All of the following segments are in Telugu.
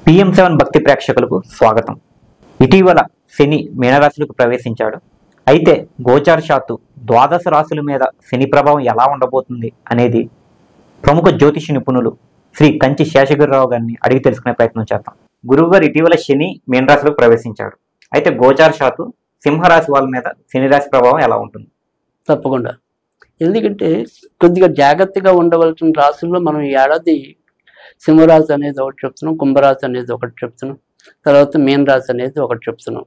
PM7 భక్తి ప్రేక్షకులకు స్వాగతం. ఇటీవల శని మీనరాశులకు ప్రవేశించాడు. అయితే గోచారశాత్తు ద్వాదశ రాశుల మీద శని ప్రభావం ఎలా ఉండబోతుంది అనేది ప్రముఖ జ్యోతిష నిపుణులు శ్రీ కంచి శేషగిరిరావు గారిని అడిగి తెలుసుకునే ప్రయత్నం చేద్దాం. గురువు గారు ఇటీవల శని మీనరాశులకు ప్రవేశించాడు. అయితే గోచారశాత్తు సింహరాశి వాళ్ళ మీద శని రాశి ప్రభావం ఎలా ఉంటుంది? తప్పకుండా. ఎందుకంటే కొద్దిగా జాగ్రత్తగా ఉండవలసిన రాశుల్లో మనం ఈ ఏడాది సింహరాశి అనేది ఒకటి చెప్తున్నాం, కుంభరాశి అనేది ఒకటి చెప్తున్నాం, తర్వాత మీన రాశి అనేది ఒకటి చెప్తున్నాం.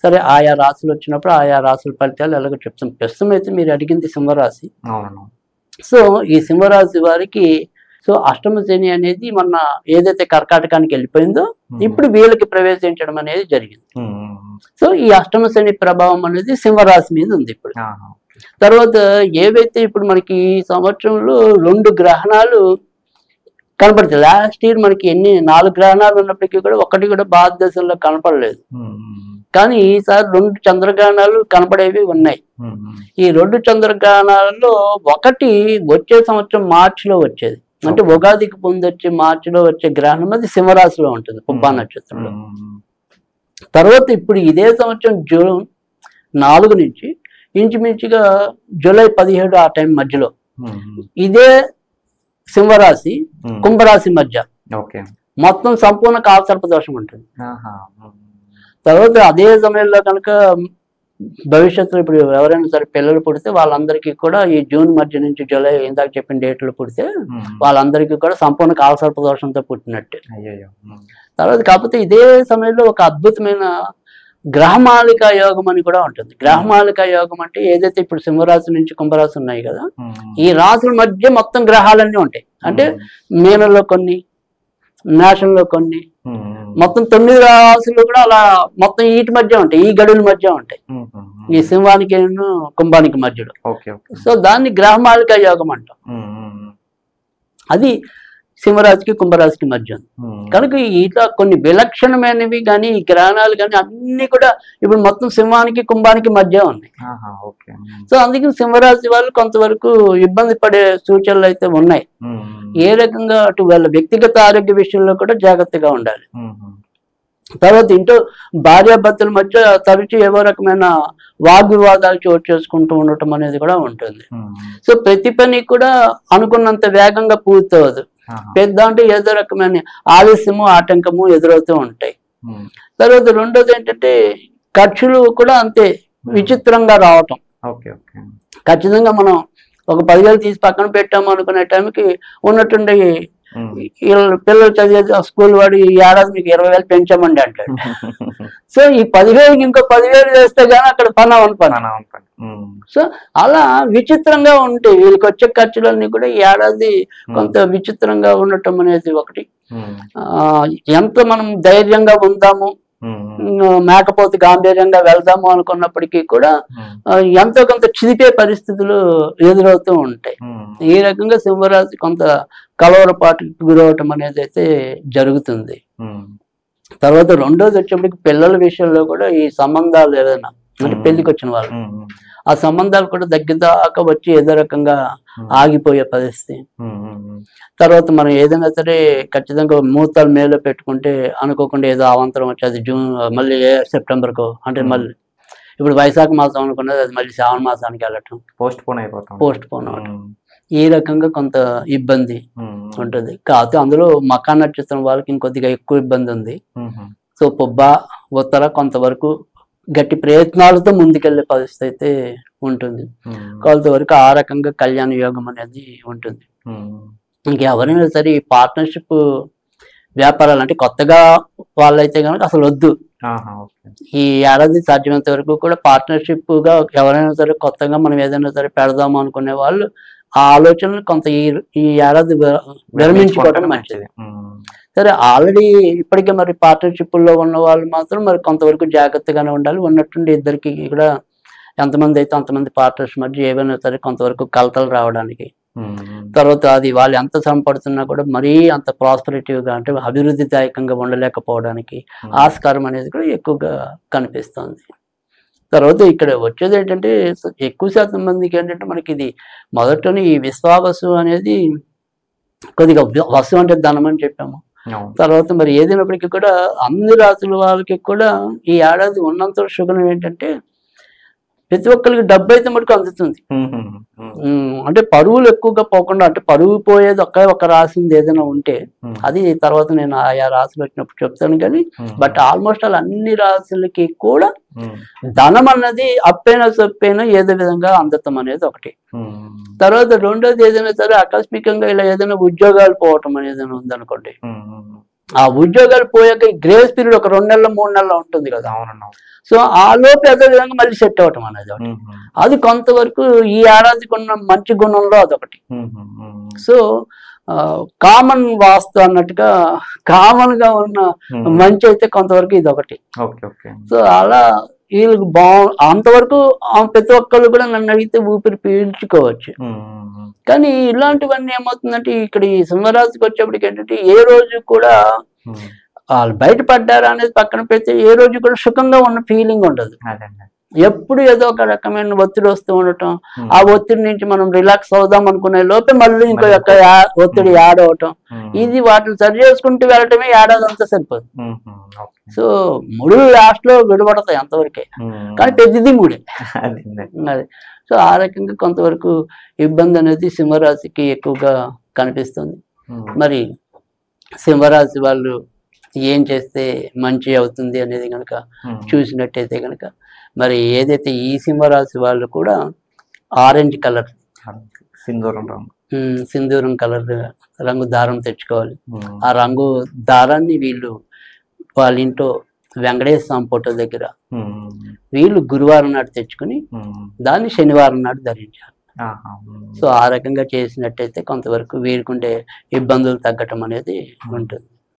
సరే, ఆయా రాశులు వచ్చినప్పుడు ఆయా రాశుల ఫలితాలు ఎలాగో చెప్తున్నాం. ప్రస్తుతం అయితే మీరు అడిగింది సింహరాశి. సో ఈ సింహరాశి వారికి అష్టమ శని అనేది మొన్న ఏదైతే కర్కాటకానికి వెళ్ళిపోయిందో ఇప్పుడు వీళ్ళకి ప్రవేశించడం అనేది జరిగింది. సో ఈ అష్టమ శని ప్రభావం అనేది సింహరాశి మీద ఉంది ఇప్పుడు. తర్వాత ఏవైతే ఇప్పుడు మనకి ఈ సంవత్సరంలో 2 గ్రహణాలు కనపడుతుంది. లాస్ట్ ఇయర్ మనకి 4 గ్రహణాలు ఉన్నప్పటికీ కూడా ఒకటి కూడా భారతదేశంలో కనపడలేదు. కానీ ఈసారి 2 చంద్రగ్రహణాలు కనపడేవి ఉన్నాయి. ఈ 2 చంద్రగ్రహణాలలో ఒకటి వచ్చే సంవత్సరం మార్చిలో వచ్చేది, అంటే ఉగాదికి పొందొచ్చే మార్చిలో వచ్చే గ్రహణం అది సింహరాశిలో ఉంటుంది, పుబ్బా నక్షత్రంలో. తర్వాత ఇప్పుడు ఇదే సంవత్సరం జూన్ 4 నుంచి ఇంచుమించుగా జూలై 17 ఆ టైం మధ్యలో ఇదే సింహరాశి కుంభరాశి మధ్య మొత్తం సంపూర్ణ కాలసర్ప దోషం ఉంటుంది. తర్వాత అదే సమయంలో కనుక భవిష్యత్తులో ఇప్పుడు ఎవరైనా సరే పిల్లలు పుడితే వాళ్ళందరికీ కూడా ఈ జూన్ మధ్య నుంచి జూలై ఇందాక చెప్పిన డేట్లు పుడితే వాళ్ళందరికీ కూడా సంపూర్ణ కాలసర్ప దోషంతో పుట్టినట్టే. తర్వాత కాకపోతే ఇదే సమయంలో ఒక అద్భుతమైన గ్రహమాలిక యోగం అని కూడా ఉంటుంది. గ్రహమాలిక యోగం అంటే ఏదైతే ఇప్పుడు సింహరాశి నుంచి కుంభరాశి ఉన్నాయి కదా, ఈ రాశుల మధ్య మొత్తం గ్రహాలన్నీ ఉంటాయి. అంటే మీనంలో కొన్ని, మేషంలో కొన్ని, మొత్తం 9 రాశులు కూడా అలా మొత్తం వీటి మధ్య ఉంటాయి, ఈ గడుల మధ్య ఉంటాయి, ఈ సింహానికి కుంభానికి మధ్యలో. సో దాన్ని గ్రహమాలిక యోగం అంటాం. అది సింహరాశికి కుంభరాశికి మధ్య ఉంది. కనుక ఇట్లా కొన్ని విలక్షణమైనవి కానీ ఈ గ్రహణాలు కానీ అన్ని కూడా ఇప్పుడు మొత్తం సింహానికి కుంభానికి మధ్య ఉన్నాయి. సో అందుకని సింహరాశి వాళ్ళు కొంతవరకు ఇబ్బంది పడే సూచనలు అయితే ఉన్నాయి. ఏ రకంగా అటు వాళ్ళ వ్యక్తిగత ఆరోగ్య విషయంలో కూడా జాగ్రత్తగా ఉండాలి. తర్వాత ఇంట్లో భార్యాభర్తల మధ్య తరచు ఏవో రకమైన వాగ్వివాదాలు చోటు చేసుకుంటూ ఉండటం అనేది కూడా ఉంటుంది. సో ప్రతి పని కూడా అనుకున్నంత వేగంగా పూర్తవదు. పెద్ద అంటే ఏదో రకమైన ఆలస్యము ఆటంకము ఎదురవుతూ ఉంటాయి. తర్వాత రెండోది ఏంటంటే ఖర్చులు కూడా అంతే విచిత్రంగా రావటం. ఖచ్చితంగా మనం ఒక 10,000 తీసి పక్కన పెట్టాము అనుకునే టైంకి ఉన్నట్టుండి పిల్లలు చదివే స్కూల్ వాడు ఈ ఏడాది మీకు 20,000 పెంచామండి అంటాడు. సో ఈ 10,000కి ఇంకో 10,000 వేస్తే గానీ అక్కడ పని అవని పని. సో అలా విచిత్రంగా ఉంటాయి వీళ్ళకి వచ్చే ఖర్చులన్నీ కూడా ఈ ఏడాది కొంత విచిత్రంగా ఉండటం అనేది ఒకటి. ఎంత మనం ధైర్యంగా ఉందాము, మేకపోతే గాంభీర్యంగా వెళ్దాము అనుకున్నప్పటికీ కూడా ఎంతో కొంత చిదిపే పరిస్థితులు ఎదురవుతూ ఉంటాయి. ఈ రకంగా సింహరాశి కొంత కలవరపాటుకి గురవటం అనేది అయితే జరుగుతుంది. తర్వాత రెండోది వచ్చేప్పటికి పిల్లల విషయంలో కూడా ఈ సంబంధాలు ఏదైనా అంటే పెళ్లికి వచ్చిన వాళ్ళు ఆ సంబంధాలు కూడా దగ్గర దాకా వచ్చి ఏదో రకంగా ఆగిపోయే పరిస్థితి. తర్వాత మనం ఏదైనా సరే ఖచ్చితంగా ముహూర్తాలు మేలో పెట్టుకుంటే అనుకోకుండా ఏదో అవాంతరం వచ్చి అది జూన్ మళ్ళీ సెప్టెంబర్కు, అంటే మళ్ళీ ఇప్పుడు వైశాఖ మాసం అనుకున్నది అది మళ్ళీ శ్రావణ మాసానికి వెళ్ళటం, పోస్ట్ పోన్ అవటం. ఈ రకంగా కొంత ఇబ్బంది ఉంటుంది. కాకపోతే అందులో మకా నక్షత్రం వాళ్ళకి ఇంకొద్దిగా ఎక్కువ ఇబ్బంది ఉంది. సో పుబ్బ ఉత్తర కొంతవరకు గట్టి ప్రయత్నాలతో ముందుకెళ్లే పరిస్థితి అయితే ఉంటుంది. కొంతవరకు ఆ రకంగా కళ్యాణ యోగం అనేది ఉంటుంది. ఇంకెవరైనా సరే ఈ పార్ట్నర్షిప్ వ్యాపారాలు అంటే కొత్తగా వాళ్ళైతే కనుక అసలు వద్దు. ఈ ఏడాది సాధ్యమైనంత వరకు కూడా పార్ట్నర్షిప్ గా ఎవరైనా సరే కొత్తగా మనం ఏదైనా సరే పెడదాము అనుకునే వాళ్ళు ఆ ఆలోచనలు కొంత ఈ ఏడాది విరమించుకోవడం మంచిది. సరే, ఆల్రెడీ ఇప్పటికే మరి పార్ట్నర్షిప్లో ఉన్న వాళ్ళు మాత్రం మరి కొంతవరకు జాగ్రత్తగానే ఉండాలి. ఉన్నట్టుండి ఇద్దరికి కూడా ఎంతమంది అయితే అంతమంది పార్ట్నర్స్ మధ్య ఏవైనా సరే కొంతవరకు కలతలు రావడానికి, తర్వాత అది వాళ్ళు ఎంత శ్రమ పడుతున్నా కూడా మరీ అంత ప్రాస్పరిటీవ్గా అంటే అభివృద్ధిదాయకంగా ఉండలేకపోవడానికి ఆస్కారం అనేది కూడా ఎక్కువగా కనిపిస్తుంది. తర్వాత ఇక్కడ వచ్చేది ఏంటంటే ఎక్కువ శాతం మందికి ఏంటంటే మనకి ఇది మొదట్లోనే ఈ విశ్వావసు అనేది కొద్దిగా వసు అంటే ధనం అని చెప్పాము. అవును. తర్వాత మరి ఏదైనప్పటికీ కూడా అన్ని రాసుల వాళ్ళకి కూడా ఈ ఏడాది ఉన్నంత శుభం ఏంటంటే ప్రతి ఒక్కరికి డబ్బు అయితే మటుకు అందుతుంది. అంటే పరువులు ఎక్కువగా పోకుండా, అంటే పరువు పోయేది ఒకే ఒక రాసింది ఏదైనా ఉంటే అది తర్వాత నేను ఆయా రాసులు వచ్చినప్పుడు చెప్తాను. కానీ బట్ ఆల్మోస్ట్ ఆల్ అన్ని రాసులకి కూడా ధనం అన్నది అప్పైనా సొప్పైనా ఏదో విధంగా అందతం అనేది ఒకటి. తర్వాత రెండోది ఏదైనా సరే ఆకస్మికంగా ఇలా ఏదైనా ఉద్యోగాలు పోవటం అనేది ఉందనుకోండి, ఆ ఉద్యోగాలు పోయాక గ్రేస్ పీరియడ్ ఒక 2 నెలలు 3 నెలలు ఉంటుంది కదా. సో ఆ లోపు ఏదో విధంగా మళ్ళీ సెట్ అవ్వటం అనేది ఒకటి. అది కొంతవరకు ఈ ఏడాదికి ఉన్న మంచి గుణంలో అదొకటి. సో కామన్ వాస్తు అన్నట్టుగా కామన్ గా ఉన్న మంచి అయితే కొంతవరకు ఇది ఒకటి. సో అలా వీళ్ళకి అంతవరకు ప్రతి ఒక్కళ్ళు కూడా నన్ను అడిగితే ఊపిరి పీల్చుకోవచ్చు. కానీ ఇలాంటివన్నీ ఏమవుతుందంటే ఇక్కడ ఈ సింహరాశికి వచ్చేప్పటికి ఏంటంటే ఏ రోజు కూడా వాళ్ళు బయటపడ్డారా అనేది పక్కన పెడితే ఏ రోజు కూడా సుఖంగా ఉన్న ఫీలింగ్ ఉండదు. ఎప్పుడు ఏదో ఒక రకమైన ఒత్తిడి వస్తూ ఉండటం, ఆ ఒత్తిడి నుంచి మనం రిలాక్స్ అవుదాం అనుకునే లోపే మళ్ళీ ఇంకో యొక్క ఒత్తిడి యాడ్ అవటం, ఇది వాటిని సరి చేసుకుంటూ వెళ్ళటమే ఏడాది అంతా సరిపోదు. సో ముడులు లాస్ట్ లో విడబడతాయి అంతవరకే, కానీ ప్రతిదీ ముడే. అది సో ఆ రకంగా కొంతవరకు ఇబ్బంది అనేది సింహరాశికి ఎక్కువగా కనిపిస్తుంది. మరి సింహరాశి వాళ్ళు ఏం చేస్తే మంచి అవుతుంది అనేది కనుక చూసినట్టయితే కనుక మరి ఏదైతే ఈ సింహరాశి వాళ్ళు కూడా ఆరెంజ్ కలర్ సింధూరం కలర్ రంగు దారం తెచ్చుకోవాలి. ఆ రంగు దారాన్ని వీళ్ళు వాళ్ళ ఇంట్లో వెంకటేశ్వర స్వామి ఫోటో దగ్గర వీళ్ళు గురువారం నాడు తెచ్చుకుని దాన్ని శనివారం నాడు ధరించాలి. సో ఆ రకంగా చేసినట్టయితే కొంతవరకు వీరికుండే ఇబ్బందులు తగ్గటం అనేది ఉంటుంది.